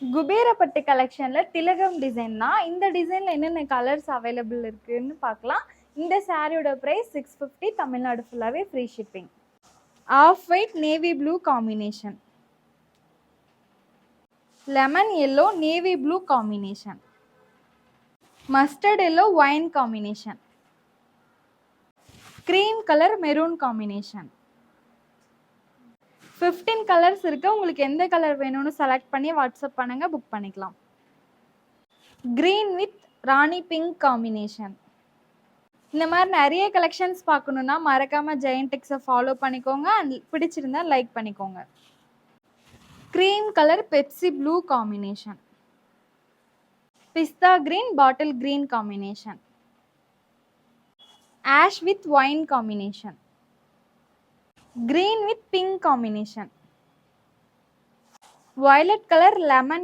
குபேரப்பட்டு கலெக்ஷன்ல திலகம் டிசைன் தான். இந்த டிசைன்ல என்னென்ன கலர்ஸ் அவைலபிள் இருக்குன்னு பார்க்கலாம். இந்த சாரியோட பிரைஸ் 650. தமிழ்நாடு ஃபுல்லாவே free shipping. Off white navy blue combination, lemon yellow navy blue combination, mustard yellow wine combination, cream colour maroon combination. 15 colours இருக்கு. உங்களுக்கு எந்த கலர் வேணும்னு செலக்ட் பண்ணி வாட்ஸ்அப் பண்ணுங்க, புக் பண்ணிக்கலாம். green with rani pink combination. இந்த மாதிரி நிறைய கலெக்ஷன்ஸ் பார்க்கணுன்னா மறக்காம ஜெயண்டெக்ஸை ஃபாலோ பண்ணிக்கோங்க. அண்ட் பிடிச்சிருந்தா லைக் பண்ணிக்கோங்க. cream colour Pepsi blue combination, pista green bottle green combination, ash with wine combination, green with pink combination, violet color lemon